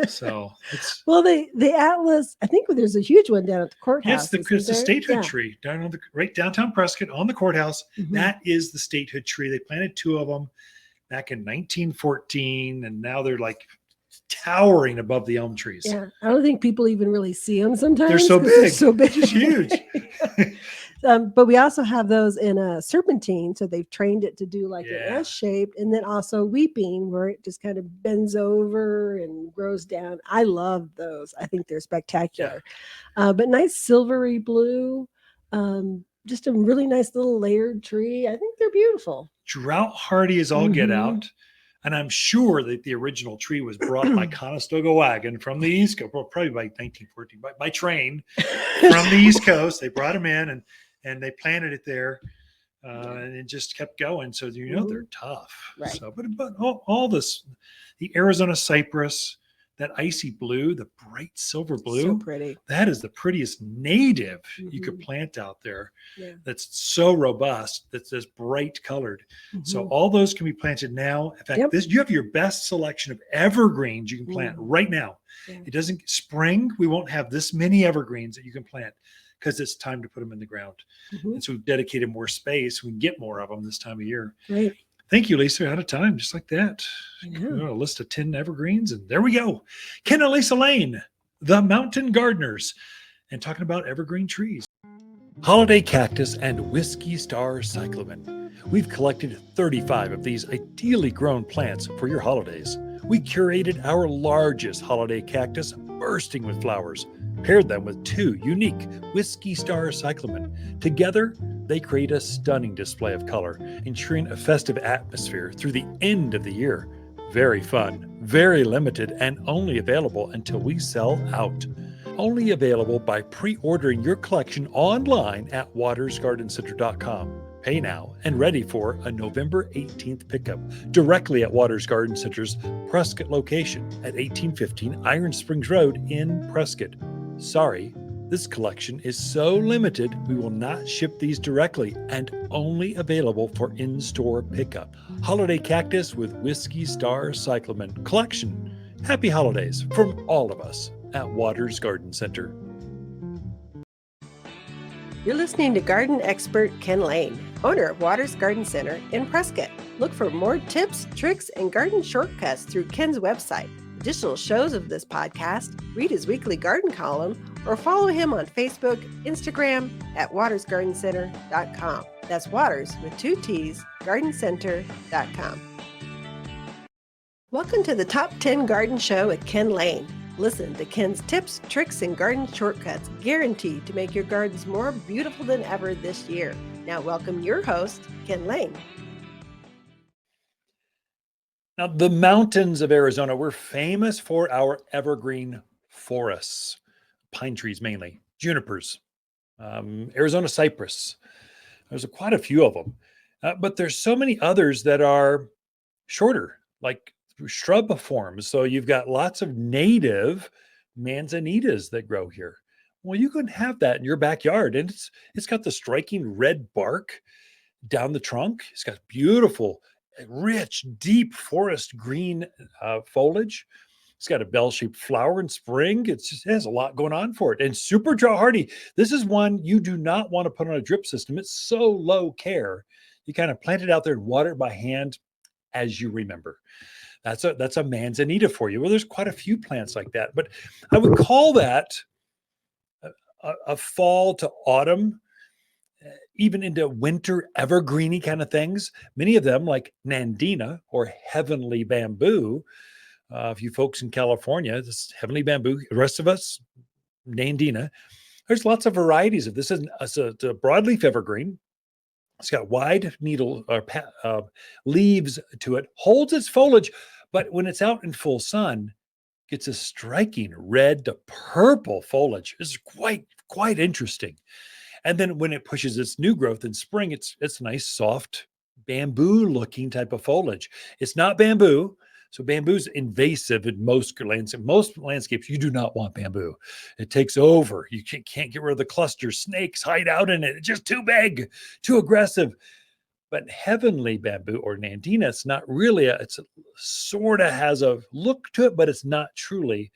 So it's the Atlas. I think there's a huge one down at the courthouse. Yes, it's the statehood tree down on right downtown Prescott on the courthouse. That is the statehood tree. They planted 2 of them back in 1914, and now they're like towering above the elm trees. Yeah, I don't think people even really see them sometimes. They're so big. They're so big. It's huge. But we also have those in a serpentine. So they've trained it to do like an S shape, and then also weeping where it just kind of bends over and grows down. I love those. I think they're spectacular. But nice silvery blue. Just a really nice little layered tree. I think they're beautiful. Drought hardy as all get out. And I'm sure that the original tree was brought by Conestoga wagon from the East Coast, probably by 1914, by train from the East Coast. They brought them in and they planted it there, and it just kept going. So they're tough. Right. So, but all this, the Arizona cypress, that icy blue, the bright silver blue. So pretty. That is the prettiest native you could plant out there. Yeah. That's so robust, that's this bright colored. So all those can be planted now. In fact, you have your best selection of evergreens you can plant right now. Yeah. It doesn't spring. We won't have this many evergreens that you can plant because it's time to put them in the ground. And so we've dedicated more space. We can get more of them this time of year. Right. Thank you, Lisa. Out of time, just like that. A list of 10 evergreens, and there we go. Ken and Lisa Lain, the Mountain Gardeners, and talking about evergreen trees. Holiday cactus and whiskey star cyclamen. We've collected 35 of these ideally grown plants for your holidays. We curated our largest holiday cactus, bursting with flowers, paired them with 2 unique whiskey star cyclamen. Together, they create a stunning display of color, ensuring a festive atmosphere through the end of the year. Very fun, very limited, and only available until we sell out. Only available by pre-ordering your collection online at watersgardencenter.com. Pay now and ready for a November 18th pickup directly at Waters Garden Center's Prescott location at 1815 Iron Springs Road in Prescott. Sorry, this collection is so limited we will not ship these directly and only available for in-store pickup. Holiday cactus with whiskey star cyclamen collection. Happy holidays from all of us at Waters Garden Center. You're listening to garden expert Ken Lain, owner of Waters Garden Center in Prescott. Look for more tips, tricks, and garden shortcuts through Ken's website. Additional shows of this podcast, read his weekly garden column, or follow him on Facebook, Instagram at watersgardencenter.com. That's Waters with 2 T's, gardencenter.com. Welcome to the Top 10 Garden Show with Ken Lain. Listen to Ken's tips, tricks, and garden shortcuts guaranteed to make your gardens more beautiful than ever this year. Now welcome your host, Ken Lain. Now, the mountains of Arizona, we're famous for our evergreen forests, pine trees mainly, junipers, Arizona cypress. There's quite a few of them, but there's so many others that are shorter, like shrub forms. So you've got lots of native manzanitas that grow here. Well, you can have that in your backyard, and it's got the striking red bark down the trunk. It's got beautiful, rich, deep forest green foliage. It's got a bell-shaped flower in spring. It has a lot going on for it, and super drought hardy. This is one you do not want to put on a drip system. It's so low care. You kind of plant it out there and water it by hand as you remember. That's a manzanita for you. Well, there's quite a few plants like that, but I would call that a fall to autumn, even into winter evergreeny kind of things. Many of them, like nandina or heavenly bamboo. If you folks in California, this heavenly bamboo. The rest of us, nandina. There's lots of varieties of this. It's a broadleaf evergreen. It's got wide needle leaves to it, holds its foliage, but when it's out in full sun, gets a striking red to purple foliage. It's quite interesting. And then when it pushes its new growth in spring, it's nice, soft, bamboo-looking type of foliage. It's not bamboo. So bamboo's invasive in most landscapes. Most landscapes, you do not want bamboo. It takes over. You can't get rid of the clusters. Snakes hide out in it. It's just too big, too aggressive. But heavenly bamboo or nandina, it's not really it's sort of has a look to it, but it's not truly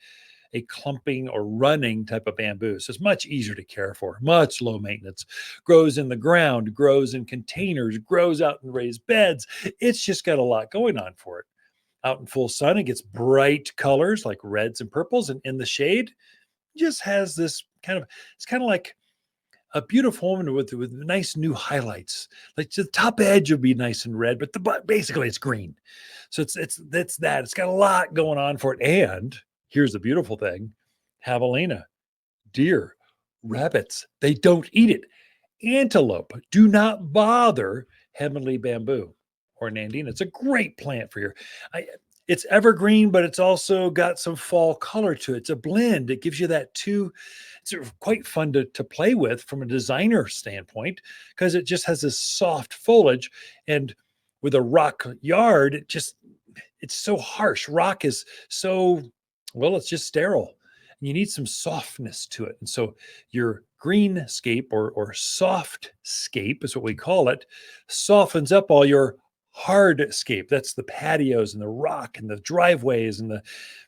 a clumping or running type of bamboo. So it's much easier to care for, much low maintenance. Grows in the ground, grows in containers, grows out in raised beds. It's just got a lot going on for it. Out in full sun, it gets bright colors like reds and purples, and in the shade, it just has this it's kind of like a beautiful woman with nice new highlights. Like the top edge will be nice and red, but basically it's green. So it's that. It's got a lot going on for it. And here's the beautiful thing: javelina, deer, rabbits, they don't eat it. Antelope do not bother heavenly bamboo or nandina. It's a great plant for your. It's evergreen, but it's also got some fall color to it. It's a blend. It gives you that too. It's quite fun to play with from a designer standpoint because it just has this soft foliage. And with a rock yard, it's so harsh. Rock is so Well, it's just sterile. You need some softness to it. And so your greenscape or soft scape is what we call it, softens up all your hardscape. That's the patios and the rock and the driveways and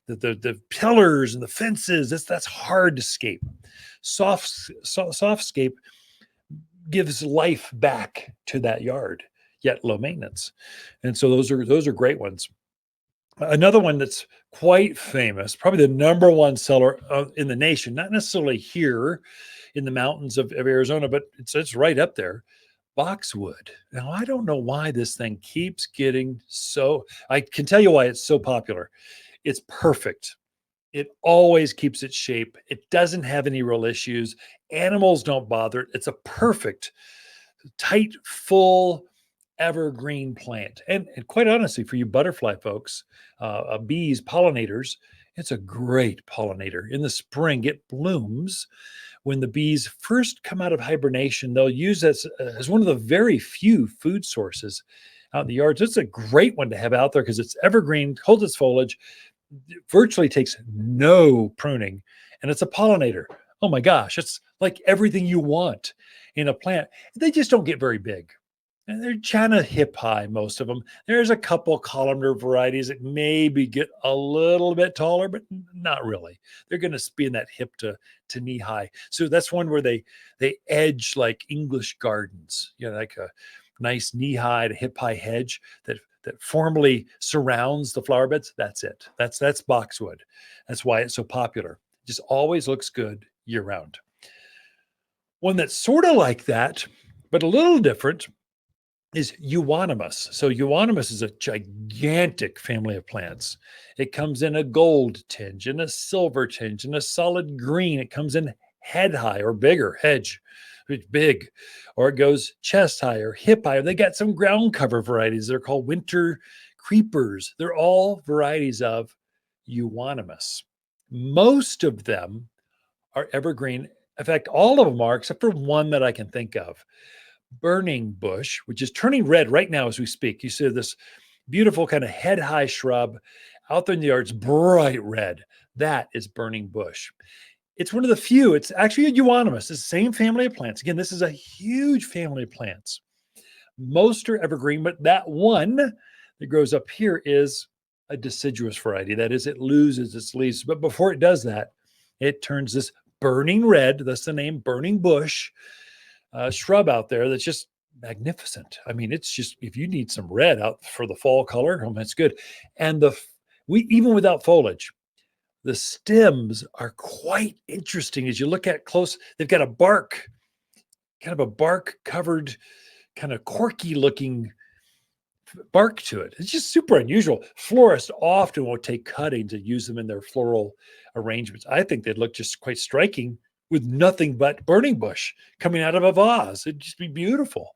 the pillars and the fences. That's hardscape. Softscape gives life back to that yard, yet low maintenance. And so those are great ones. Another one that's quite famous, probably the number one seller in the nation, not necessarily here in the mountains of Arizona, but it's right up there. Boxwood. Now, I don't know why this thing keeps getting so, I can tell you why it's so popular. It's perfect. It always keeps its shape. It doesn't have any real issues. Animals don't bother it. It's a perfect, tight, full, evergreen plant. And quite honestly, for you butterfly folks, bees, pollinators, it's a great pollinator. In the spring, it blooms. When the bees first come out of hibernation, they'll use it as one of the very few food sources out in the yards. It's a great one to have out there because it's evergreen, holds its foliage, virtually takes no pruning, and it's a pollinator. Oh my gosh, it's like everything you want in a plant. They just don't get very big. And they're kind of hip high, most of them. There's a couple columnar varieties that maybe get a little bit taller, but not really. They're going to be in that hip to knee high. So that's one where they edge like English gardens, like a nice knee high to hip high hedge that formally surrounds the flower beds. That's it. That's boxwood. That's why it's so popular. It just always looks good year round. One that's sort of like that, but a little different, is euonymus. So euonymus is a gigantic family of plants. It comes in a gold tinge, and a silver tinge, and a solid green. It comes in head high or bigger, hedge, it's big, or it goes chest high or hip high. They got some ground cover varieties. They're called winter creepers. They're all varieties of euonymus. Most of them are evergreen. In fact, all of them are, except for one that I can think of. Burning bush, which is turning red right now as we speak. You see this beautiful kind of head high shrub out there in the yard. It's bright red. That is burning bush. It's one of the few. It's actually a euonymus. It's the same family of plants. Again, this is a huge family of plants. Most are evergreen, but that one that grows up here is a deciduous variety. That is, it loses its leaves. But before it does that, it turns this burning red. That's the name, burning bush. Shrub out there that's just magnificent. I mean, it's just, if you need some red out for the fall color, that's good. And we even without foliage, the stems are quite interesting as you look at close. They've got a bark, kind of a bark covered, kind of corky looking bark to it. It's just super unusual. Florists often will take cuttings and use them in their floral arrangements. I think they'd look just quite striking with nothing but burning bush coming out of a vase. It'd just be beautiful.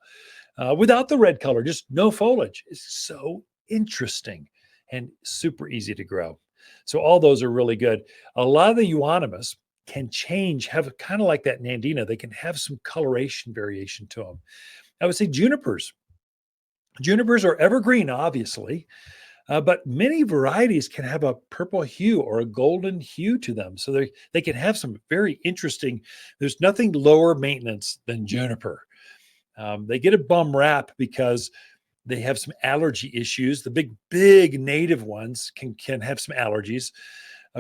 Without the red color, just no foliage. It's so interesting and super easy to grow. So all those are really good. A lot of the euonymus can change, have kind of like that nandina. They can have some coloration variation to them. I would say junipers. Junipers are evergreen, obviously. But many varieties can have a purple hue or a golden hue to them. So they can have some very interesting, there's nothing lower maintenance than juniper. They get a bum rap because they have some allergy issues. The big native ones can have some allergies.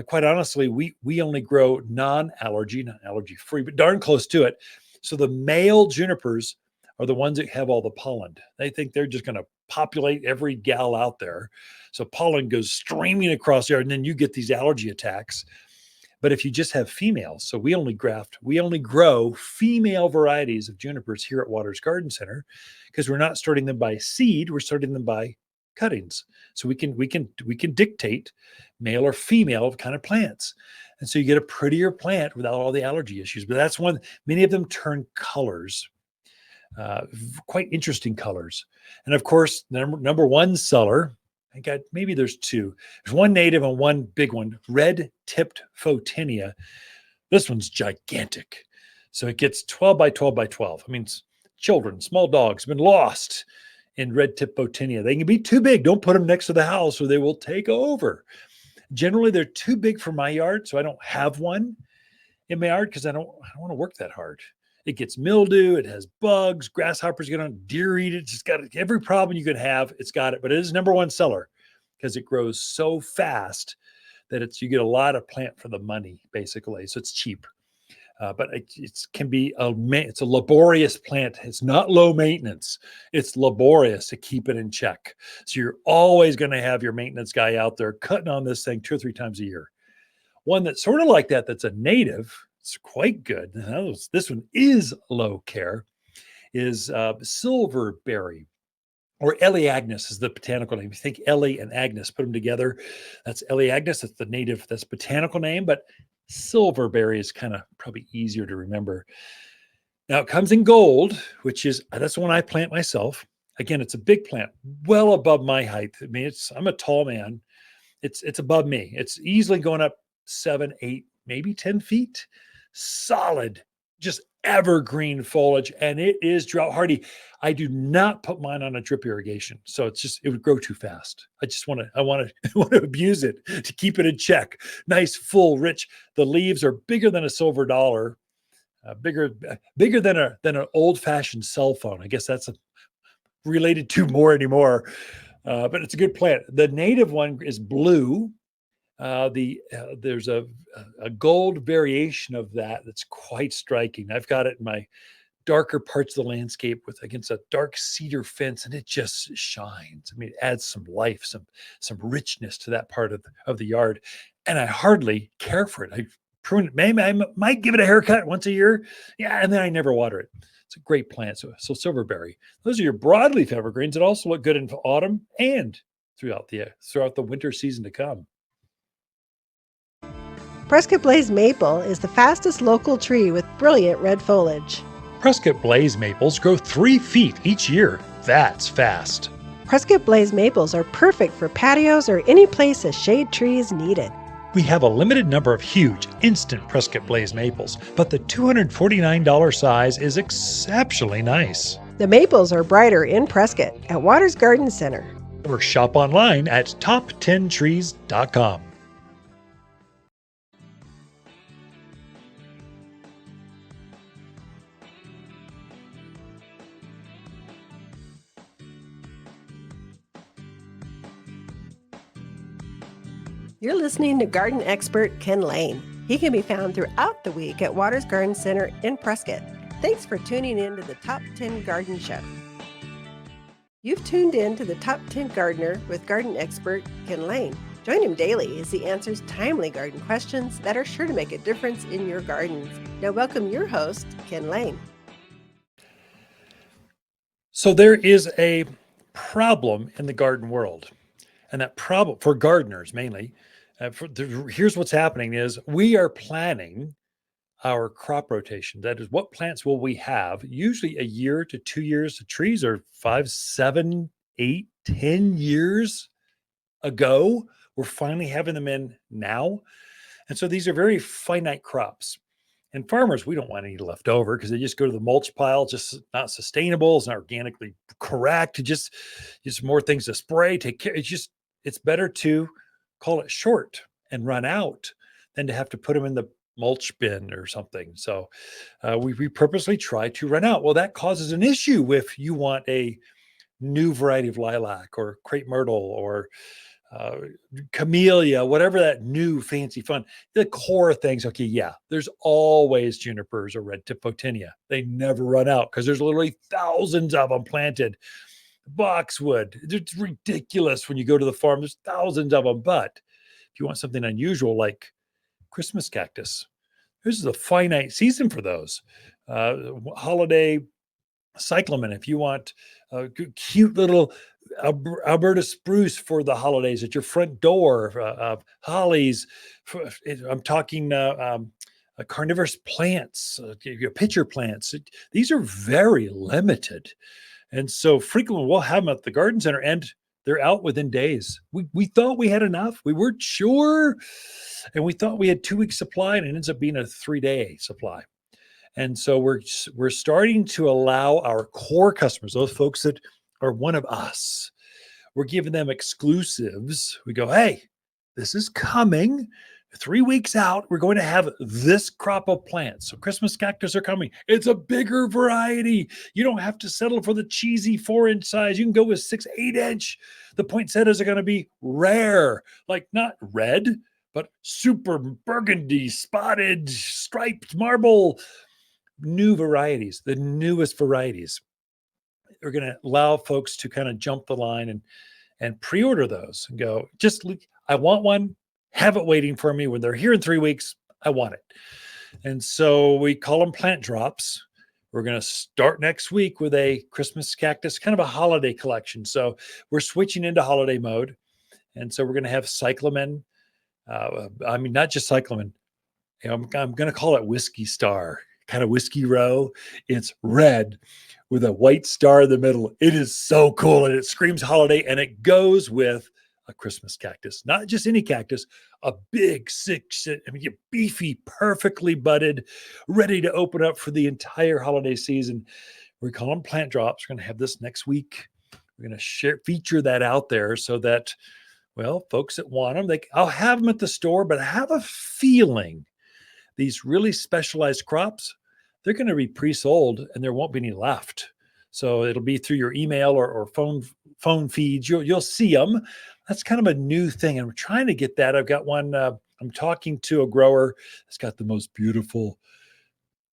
Quite honestly, we only grow not allergy free, but darn close to it. So the male junipers are the ones that have all the pollen. They think they're just going to populate every gal out there. So pollen goes streaming across there, and then you get these allergy attacks. But if you just have females, so we only grow female varieties of junipers here at Waters Garden Center because we're not starting them by seed, we're starting them by cuttings. So we can dictate male or female kind of plants. And so you get a prettier plant without all the allergy issues. But that's one, many of them turn colors. Quite interesting colors. And of course, number one seller, I got, maybe there's two. There's one native and one big one, red-tipped photinia. This one's gigantic. So it gets 12 by 12 by 12. I mean, children, small dogs have been lost in red-tipped photinia. They can be too big. Don't put them next to the house or they will take over. Generally, they're too big for my yard, so I don't have one in my yard because I don't want to work that hard. It gets mildew, it has bugs, grasshoppers get on, deer eat it. It's got every problem you could have. It's got it, but it is number one seller because it grows so fast that you get a lot of plant for the money, basically. So it's cheap. But it can be it's a laborious plant. It's not low maintenance. It's laborious to keep it in check. So you're always going to have your maintenance guy out there cutting on this thing 2 or 3 times a year. One that's sort of like that, that's a native, it's quite good. This one is low care, is silverberry, or Elaeagnus is the botanical name. You think Ellie and Agnes, put them together. That's Elaeagnus. That's the native, that's botanical name, but silverberry is kind of probably easier to remember. Now it comes in gold, which is, that's the one I plant myself. Again, it's a big plant, well above my height. I mean, I'm a tall man. It's above me. It's easily going up 7, 8, maybe 10 feet. Solid, just evergreen foliage, and it is drought hardy. I do not put mine on a drip irrigation, so it would grow too fast. I want to abuse it to keep it in check. Nice, full, rich. The leaves are bigger than a silver dollar, bigger than an old-fashioned cell phone. I guess that's related to more anymore, but it's a good plant. The native one is blue. There's a gold variation of that's quite striking. I've got it in my darker parts of the landscape against a dark cedar fence, and it just shines. I mean, it adds some life, some richness to that part of the yard. And I hardly care for it. I prune it. Maybe I might give it a haircut once a year. Yeah, and then I never water it. It's a great plant. So silverberry. Those are your broadleaf evergreens that also look good in autumn and throughout the winter season to come. Prescott Blaze maple is the fastest local tree with brilliant red foliage. Prescott Blaze maples grow 3 feet each year. That's fast. Prescott Blaze maples are perfect for patios or any place a shade tree is needed. We have a limited number of huge, instant Prescott Blaze maples, but the $249 size is exceptionally nice. The maples are brighter in Prescott at Waters Garden Center. Or shop online at top10trees.com. You're listening to garden expert Ken Lain. He can be found throughout the week at Waters Garden Center in Prescott. Thanks for tuning in to the Top 10 Garden Show. You've tuned in to the Top 10 Gardener with garden expert Ken Lain. Join him daily as he answers timely garden questions that are sure to make a difference in your gardens. Now welcome your host, Ken Lain. So there is a problem in the garden world, and that problem for gardeners mainly, here's what's happening is we are planning our crop rotation. That is, what plants will we have? Usually a year to 2 years. The trees are 5, 7, 8, 10 years ago. We're finally having them in now. And so these are very finite crops. And farmers, we don't want any left over because they just go to the mulch pile. Just not sustainable. It's not organically correct. Just more things to spray, take care. It's better to call it short and run out than to have to put them in the mulch bin or something. So we purposely try to run out. Well, that causes an issue if you want a new variety of lilac or crepe myrtle or camellia, whatever that new fancy fun, the core things. Okay, yeah, there's always junipers or red tip photinia. They never run out because there's literally thousands of them planted. Boxwood, it's ridiculous when you go to the farm. There's thousands of them. But if you want something unusual like Christmas cactus, this is a finite season for those. Holiday cyclamen, if you want a cute little Alberta spruce for the holidays at your front door, hollies. I'm talking carnivorous plants, pitcher plants. These are very limited. And so frequently we'll have them at the garden center and they're out within days. We thought we had enough. We weren't sure. And we thought we had 2 weeks supply, and it ends up being a 3-day supply. And so we're starting to allow our core customers, those folks that are one of us, we're giving them exclusives. We go, hey, this is coming. 3 weeks out, we're going to have this crop of plants. So Christmas cactus are coming. It's a bigger variety. You don't have to settle for the cheesy 4-inch size. You can go with 6, 8-inch. The poinsettias are going to be rare, like not red, but super burgundy, spotted, striped marble. New varieties, the newest varieties. We're going to allow folks to kind of jump the line and pre-order those and go, I want one. Have it waiting for me. When they're here in 3 weeks, I want it. And so we call them plant drops. We're going to start next week with a Christmas cactus, kind of a holiday collection. So we're switching into holiday mode. And so we're going to have cyclamen. Not just cyclamen. I'm going to call it Whiskey Star, kind of Whiskey Row. It's red with a white star in the middle. It is so cool. And it screams holiday. And it goes with a Christmas cactus, not just any cactus, a big beefy, perfectly budded, ready to open up for the entire holiday season. We call them plant drops. We're going to have this next week. We're going to feature that out there so that, folks that want them, I'll have them at the store, but I have a feeling these really specialized crops, they're going to be pre-sold and there won't be any left. So it'll be through your email or phone feeds. You'll see them. That's kind of a new thing. I'm trying to get that. I've got one. I'm talking to a grower that's got the most beautiful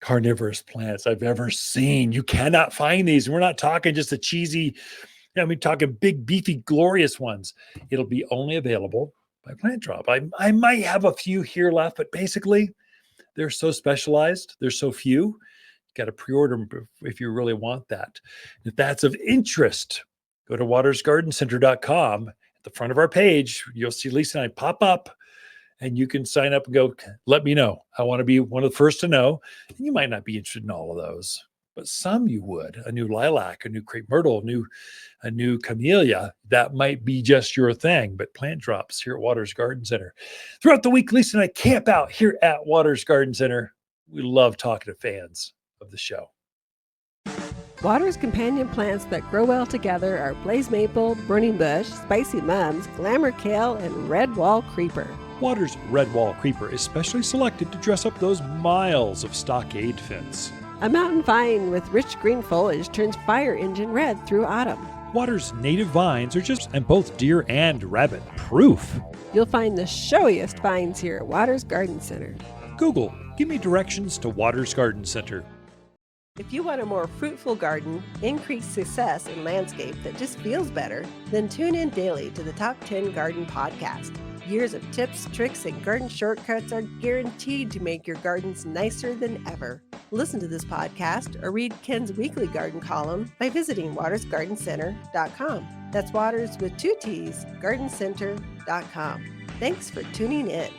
carnivorous plants I've ever seen. You cannot find these. We're not talking just a cheesy, we're talking big, beefy, glorious ones. It'll be only available by Plant Drop. I might have a few here left, but basically they're so specialized. They're so few. You got to pre-order them if you really want that. If that's of interest, go to watersgardencenter.com. The front of our page, you'll see Lisa and I pop up and you can sign up and go, let me know. I want to be one of the first to know. And you might not be interested in all of those, but some you would. A new lilac, a new crepe myrtle, a new camellia, that might be just your thing. But plant drops here at Waters Garden Center. Throughout the week, Lisa and I camp out here at Waters Garden Center. We love talking to fans of the show. Water's companion plants that grow well together are blaze maple, burning bush, spicy mums, glamour kale, and red wall creeper. Water's red wall creeper is specially selected to dress up those miles of stockade fence. A mountain vine with rich green foliage turns fire engine red through autumn. Water's native vines are and both deer and rabbit proof. You'll find the showiest vines here at Waters Garden Center. Google, give me directions to Waters Garden Center. If you want a more fruitful garden, increased success in landscape that just feels better, then tune in daily to the Top 10 Garden Podcast. Years of tips, tricks, and garden shortcuts are guaranteed to make your gardens nicer than ever. Listen to this podcast or read Ken's weekly garden column by visiting watersgardencenter.com. That's Waters with 2 T's, gardencenter.com. Thanks for tuning in.